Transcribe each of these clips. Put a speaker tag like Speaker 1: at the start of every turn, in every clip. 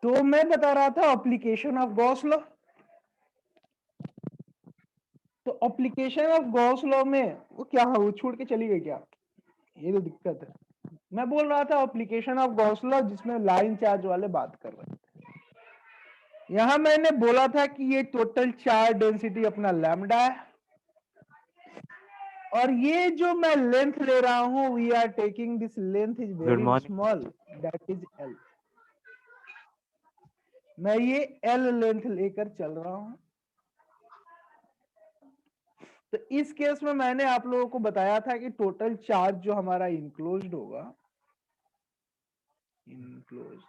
Speaker 1: तो मैं बता रहा था एप्लीकेशन ऑफ गॉस लॉ। तो एप्लीकेशन ऑफ गॉस लॉ में वो क्या है, वो छोड़ के चली गई क्या? ये तो दिक्कत है। मैं बोल रहा था एप्लीकेशन ऑफ गॉस लॉ, जिसमें लाइन चार्ज वाले बात कर रहे थे। यहां मैंने बोला था कि ये टोटल चार्ज डेंसिटी अपना लैम्डा है, और ये जो मैं लेंथ ले रहा हूं, we are taking this length is
Speaker 2: good
Speaker 1: very
Speaker 2: morning.
Speaker 1: Small, that is L. मैं ये एल लेंथ लेकर चल रहा हूं। तो इस केस में मैंने आप लोगों को बताया था कि टोटल चार्ज जो हमारा इनक्लोज्ड होगा, enclosed,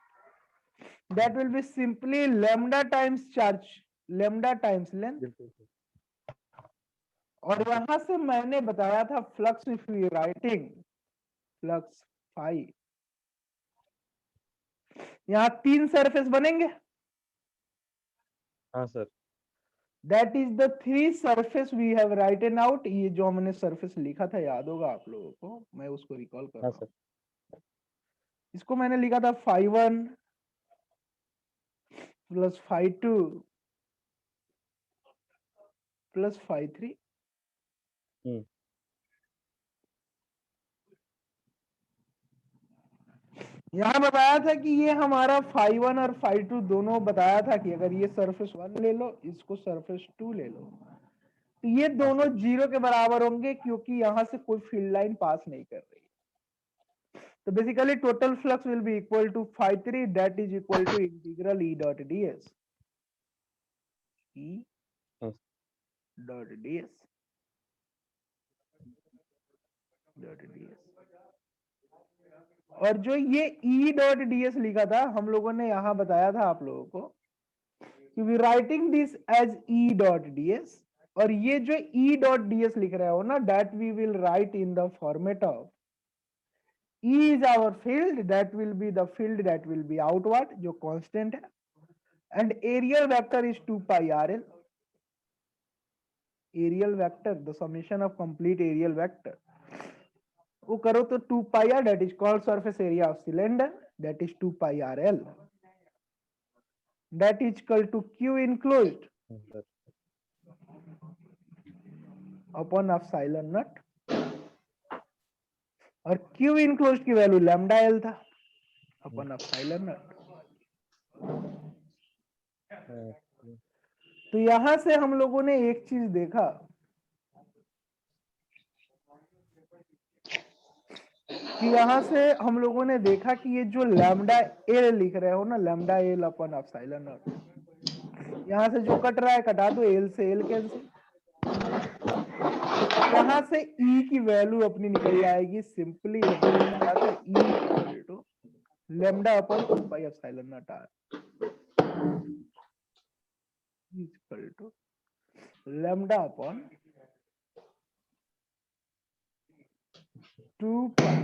Speaker 1: that will be simply lambda times charge, lambda times length. और यहां से मैंने बताया था flux, if we writing flux phi, यहां 3 सरफेस बनेंगे।
Speaker 2: हाँ sir.
Speaker 1: That is the 3 surface we have written out. ये जो हमने सरफेस लिखा था, याद होगा आप लोगों को, मैं उसको रिकॉल कर
Speaker 2: हाँ
Speaker 1: रहा हूं।
Speaker 2: सर।
Speaker 1: इसको मैंने लिखा था phi 1 plus phi 2 plus phi 3। यहां बताया था कि ये हमारा फाई 1 और फाई 2 दोनों बताया था कि अगर ये सरफेस 1 ले लो, इसको सरफेस 2 ले लो, तो ये दोनों जीरो के बराबर होंगे, क्योंकि यहां से कोई फील्ड लाइन पास नहीं कर रही। तो basically total flux will be equal to phi 3, that is equal to integral E dot DS, E dot DS dot DS. और जो ये ई डॉट डीएस लिखा था, हम लोगों ने यहां बताया था आप लोगों को कि we writing this as E dot DS, और ये जो ई डॉट डीएस लिख रहे हो ना, that we will write in the format of E is our field, that will be the field that will be outward, जो constant है, and aerial vector is 2 pi RL. Aerial vector, the summation of complete aerial vector, वो करो तो 2 pi R, that is called surface area of cylinder, that is 2 pi RL, that is equal to Q enclosed upon epsilon naught, और Q enclosed की value lambda L था अपन epsilon not. तो यहां से हम लोगों ने एक चीज देखा कि यहां से हम लोगों ने देखा कि ये जो लैम्डा एल लिख रहे हो ना, lambda L upon epsilon not, यहां से जो कट रहा है कटा दो, एल से एल कैंसिल, यहां से ई की वैल्यू अपनी निकल जाएगी सिंपली, हमने बताया था E equal to lambda upon 2 pi epsilon naught R, equal to lambda upon 2 pi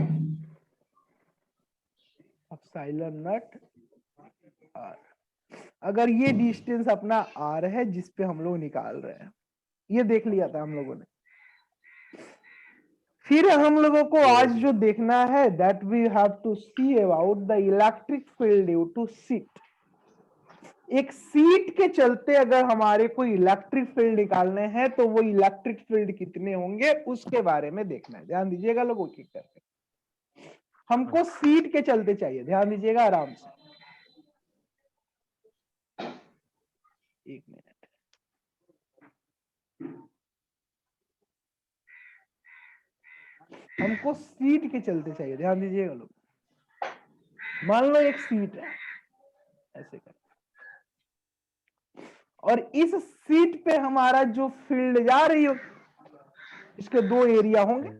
Speaker 1: epsilon naught R. अगर ये डिस्टेंस अपना आर है जिसपे हम लोग निकाल रहे हैं, ये देख लिया था हम लोगों ने। फिर हम लोगों को आज जो देखना है, that we have to see about the electric field due to sheet. एक सीट के चलते अगर हमारे को इलेक्ट्रिक फील्ड निकालने हैं, तो वो इलेक्ट्रिक फील्ड कितने होंगे उसके बारे में देखना है। ध्यान दीजिएगा लोगों, की करके हमको सीट के चलते चाहिए, ध्यान दीजिएगा आराम से। एक मिनट, हमको सीट के चलते चाहिए, ध्यान दीजिएगा लोग। मान लो एक सीट है, ऐसे कर, और इस सीट पे हमारा जो फील्ड जा रही हो, इसके 2 एरिया होंगे।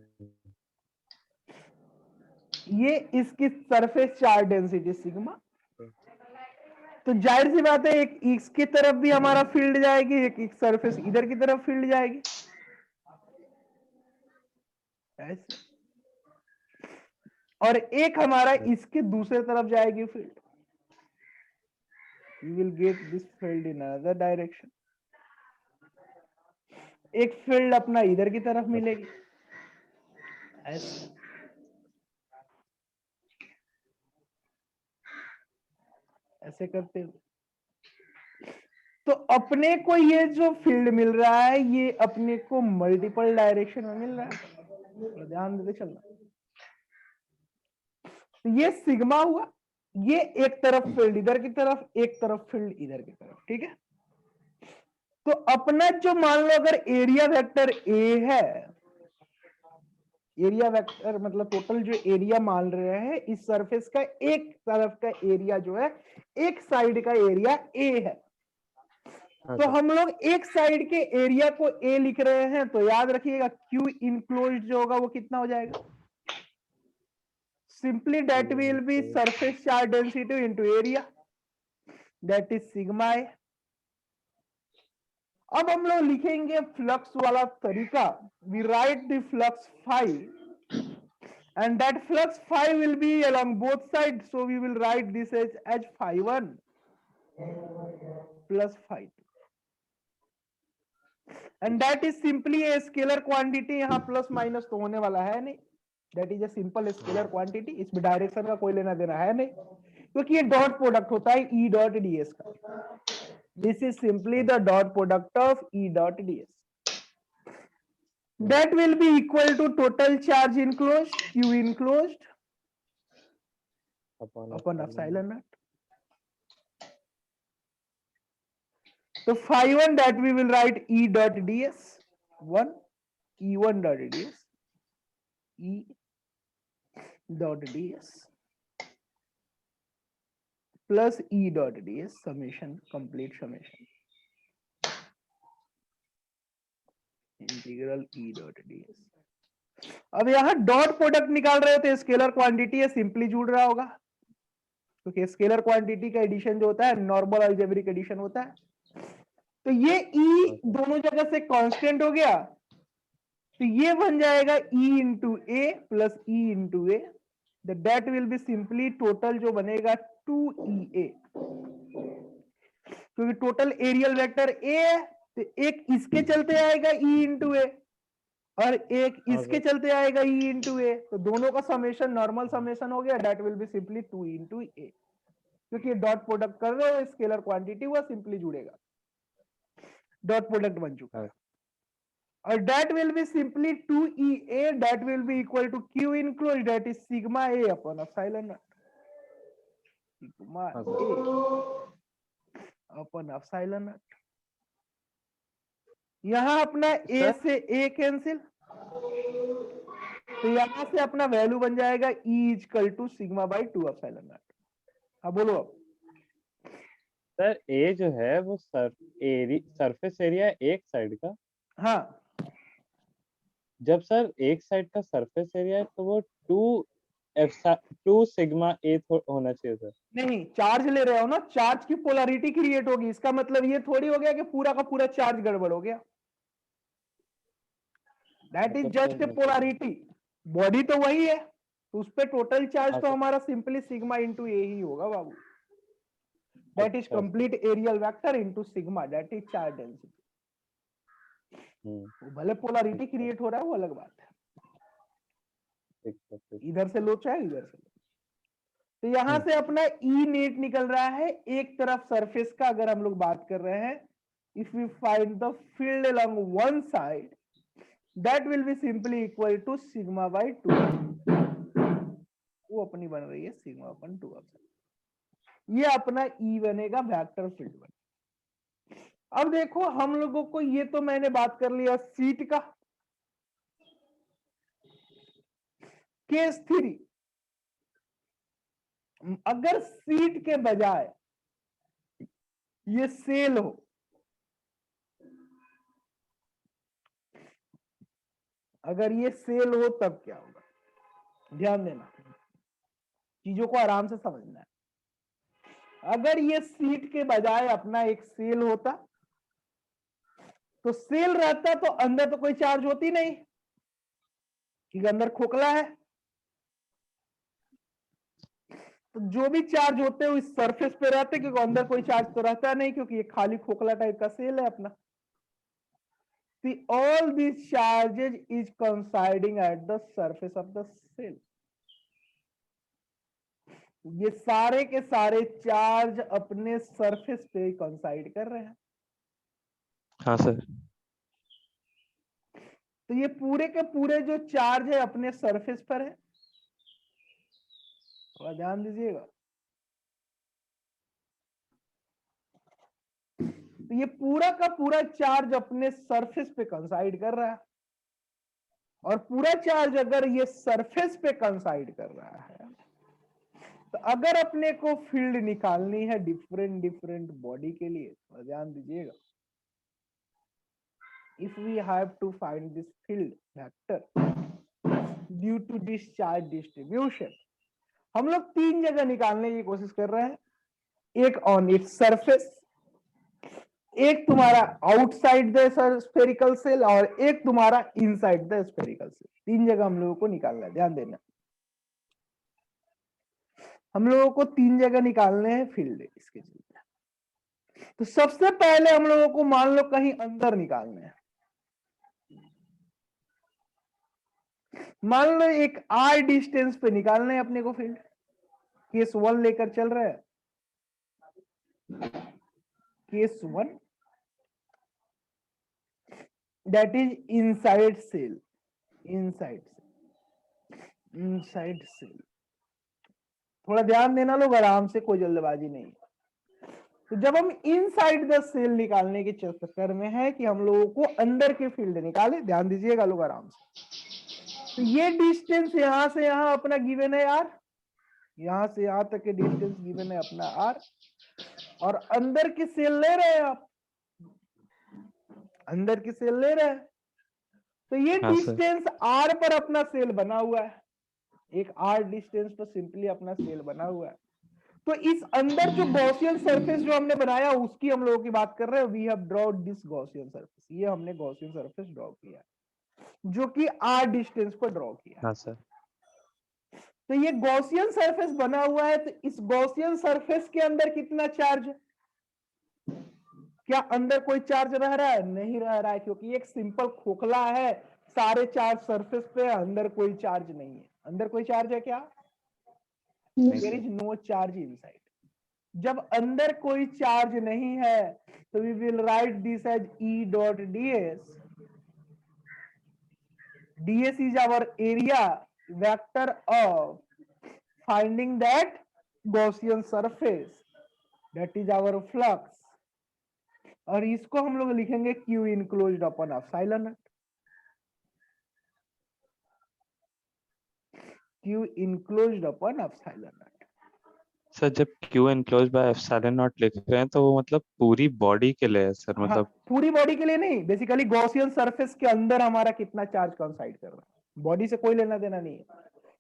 Speaker 1: ये इसकी सरफेस चार्ज डेंसिटी सिग्मा, तो जाहिर सी बात है एक इसकी तरफ भी हमारा फील्ड जाएगी, एक सरफेस इधर की तरफ फील्ड जाएगी, ऐसे, और एक हमारा इसके दूसरे तरफ जाएगी field. You will get this field in another direction. एक फील्ड अपना इधर की तरफ मिलेगी, ऐसे ऐसे करते हुए। तो अपने को ये जो फील्ड मिल रहा है ये अपने को मल्टीपल डायरेक्शन में मिल रहा है, ध्यान देते चलना। तो ये सिग्मा हुआ, ये एक तरफ फील्ड इधर की तरफ, एक तरफ फील्ड इधर की तरफ, ठीक है। तो अपना जो मान लो अगर एरिया वेक्टर ए है, एरिया वेक्टर मतलब टोटल जो एरिया मान रहे हैं इस सरफेस का, एक तरफ का एरिया जो है, एक साइड का एरिया ए है। तो हम लोग एक साइड के एरिया को ए लिख रहे हैं, तो याद रखिएगा क्यू इनक्लोज्ड जो होगा वो कितना हो जाएगा, simply that will be surface charge density into area, that is sigma A. अब हम लोग लिखेंगे फ्लक्स वाला तरीका, we write the flux phi and that flux phi will be along both sides, so we will write this as phi 1 plus phi 2, and that is simply a scalar quantity, यहाँ plus minus तो होने वाला है नहीं, that is a simple scalar quantity, इसमें direction का कोई लेना देना है नहीं, क्योंकि ये डॉट प्रोडक्ट होता है E डॉट ds का, this is simply the dot product of E dot ds, that will be equal to total charge enclosed Q enclosed upon epsilon naught. So phi 1 that we will write E dot ds 1, E1 dot ds, E dot ds plus E dot ds summation, complete summation, integral E dot ds। अब यहां dot product निकाल रहे हो तो scalar quantity है, simply जुड़ रहा होगा, क्योंकि स्केलर क्वांटिटी का एडिशन जो होता है नॉर्मल अलजेब्रिक एडिशन होता है। तो ये E दोनों जगह से कांस्टेंट हो गया, तो ये बन जाएगा E into A plus E into A, that will be simply total जो बनेगा 2EA, क्योंकि टोटल एरियल वेक्टर ए है, तो एक इसके चलते आएगा E इंटू ए और एक इसके चलते आएगा E इंटू ए, तो दोनों का समेशन नॉर्मल समेशन हो गया, that will be simply 2 into A, क्योंकि डॉट प्रोडक्ट कर रहे हो स्केलर क्वांटिटी हुआ, सिंपली जुड़ेगा, डॉट प्रोडक्ट बन चुका है। और that will be simply 2EA, that will be equal to Q enclosed, that is sigma A upon epsilon naught, sigma A upon epsilon naught। यहां अपना A से A कैंसिल, तो यहां से अपना वैल्यू बन जाएगा E equal to sigma by 2 epsilon naught। हाँ बोलो अब
Speaker 2: सर ए जो है वो सरफेस एरिया एक साइड का,
Speaker 1: हाँ,
Speaker 2: जब सर एक साइड का सरफेस एरिया है तो वो 2 सिग्मा ए होना चाहिए सर।
Speaker 1: नहीं, चार्ज ले रहे हो ना, चार्ज की पोलैरिटी क्रिएट होगी, इसका मतलब ये थोड़ी हो गया कि पूरा का पूरा चार्ज गड़बड़ हो गया, that is just a polarity, body तो वही है, तो उस पर टोटल चार्ज तो हमारा सिंपली सिग्मा इंटू ए ही होगा बाबू, that is complete areal vector into sigma, that is charge density. भले पोलैरिटी क्रिएट हो रहा है वो अलग बात है, इधर से लो चाहे इधर से लो। तो यहां से अपना E नेट निकल रहा है, एक तरफ सरफेस का अगर हम लोग बात कर रहे हैं, if we find the field along one side, that will be simply equal to sigma by 2, वो अपनी बन रही है सिग्मा अपन 2, ये अपना E बनेगा, वेक्टर फील्ड बनेगा। अब देखो हम लोगों को, ये तो मैंने बात कर लिया सीट का, केस 3, अगर सीट के बजाय ये सेल हो, अगर ये सेल हो तब क्या होगा, ध्यान देना, चीजों को आराम से समझना है। अगर ये सीट के बजाय अपना एक सेल होता, तो सेल रहता तो अंदर तो कोई चार्ज होती नहीं, क्योंकि अंदर खोखला है, तो जो भी चार्ज होते हैं इस सरफेस पे रहते, क्योंकि अंदर कोई चार्ज तो रहता नहीं, क्योंकि ये खाली खोखला टाइप का सेल है अपना। all these charges is coinciding at the surface of the cell, ये सारे के सारे चार्ज अपने सरफेस पे कंसाइड कर रहे हैं।
Speaker 2: हाँ सर।
Speaker 1: तो ये पूरे के पूरे जो चार्ज है अपने सरफेस पर है, थोड़ा ध्यान दीजिएगा। तो ये पूरा का पूरा चार्ज अपने सरफेस पे कंसाइड कर रहा है, और पूरा चार्ज अगर ये सरफेस पे कंसाइड कर रहा है, तो अगर अपने को फील्ड निकालनी है डिफरेंट डिफरेंट बॉडी के लिए, तो ध्यान दीजिएगा, if we have to find this field vector due to this charge distribution, हम लोग तीन जगह निकालने की कोशिश कर रहे हैं। एक ऑन इट्स सरफेस, एक तुम्हारा आउटसाइड द स्फेरिकल सेल, और एक तुम्हारा इनसाइड द स्फेरिकल सेल। तीन जगह हम लोगों को निकालना है, ध्यान देना। हम लोगों को तीन जगह निकालने हैं फील्ड इसके चलते। तो सबसे पहले हम लोगों को मान लो कहीं अंदर निकालने हैं। मान लो एक आर डिस्टेंस पे निकालने हैं अपने को फील्ड। केस 1 लेकर चल रहा है। Case 1 that is inside shell, inside shell. थोड़ा ध्यान देना लोग, आराम से, कोई जल्दबाजी नहीं। तो जब हम इनसाइड द सेल निकालने के चक्कर में है कि हम लोगों को अंदर के फील्ड निकाले, ध्यान दीजिएगा लोग आराम से। तो ये डिस्टेंस यहां से यहां अपना गिवन है आर, यहां से यहां तक के डिस्टेंस गिवन है अपना आर, और अंदर की सेल ले रहे हैं आप, अंदर की सेल ले रहे हैं। तो ये
Speaker 2: हाँ सर।
Speaker 1: डिस्टेंस आर पर अपना सेल बना हुआ है, एक आर डिस्टेंस पर सिंपली अपना सेल बना हुआ है। तो इस अंदर जो गॉसियन सरफेस जो हमने बनाया उसकी हम लोगों की बात कर रहे हैं। We have draw this Gaussian surface, ये हमने गॉसियन सरफेस ड्रॉ किया जो कि आर डिस्टेंस पर ड्रॉ किया।
Speaker 2: हाँ सर।
Speaker 1: तो ये गॉसियन सरफेस बना हुआ है। तो इस गॉसियन सरफेस के अंदर कितना चार्ज है? क्या अंदर कोई चार्ज रह रहा है? नहीं रह रहा है, क्योंकि एक सिंपल खोखला है, सारे चार्ज सरफेस पे, अंदर कोई चार्ज नहीं है। अंदर कोई चार्ज है क्या? There is no charge inside. जब अंदर कोई चार्ज नहीं है तो we will write this as E dot ds. ds is our area vector of finding that Gaussian surface, that is our flux, और इसको हम लोग लिखेंगे q enclosed upon epsilon naught, q enclosed upon epsilon naught।
Speaker 2: Sir जब Q enclosed by epsilon naught लिख रहे हैं तो वो मतलब पूरी बॉडी के लिए है सर,
Speaker 1: हाँ,
Speaker 2: मतलब
Speaker 1: पूरी बॉडी के लिए नहीं, बेसिकली गॉसियन सरफेस के अंदर हमारा कितना चार्ज कंसाइड कर रहा है, बॉडी से कोई लेना देना नहीं है।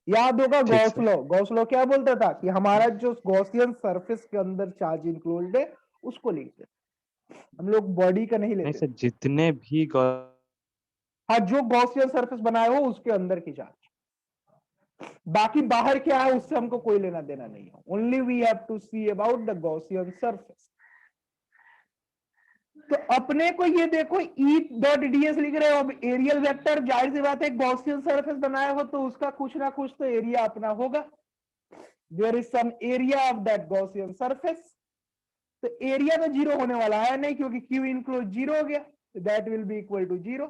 Speaker 1: याद होगा
Speaker 2: ठीक
Speaker 1: Gauss
Speaker 2: sir.
Speaker 1: Law, Gauss law क्या बोलता था कि हमारा जो गॉसियन सरफेस के अंदर चार्ज इंक्लूडेड है उसको लिखते हैं हम लोग, बॉडी का नहीं
Speaker 2: नहीं
Speaker 1: लेते।
Speaker 2: सर, जितने भी
Speaker 1: हाँ, जो गॉसियन सरफेस बनाया हो उसके अंदर की चार्ज, बाकी बाहर क्या है उससे हमको कोई लेना देना नहीं है। Only we have to see about the Gaussian surface. तो अपने को ये देखो ई डॉट ds लिख रहे हो, अब एरियल वेक्टर, जाहिर सी बात है गॉसियन सरफेस बनाया हो तो उसका कुछ ना कुछ तो एरिया अपना होगा। There is some area of that Gaussian surface. तो एरिया तो जीरो होने वाला है नहीं, क्योंकि क्यू इनक्लोज जीरो हो गया, that will be equal to zero.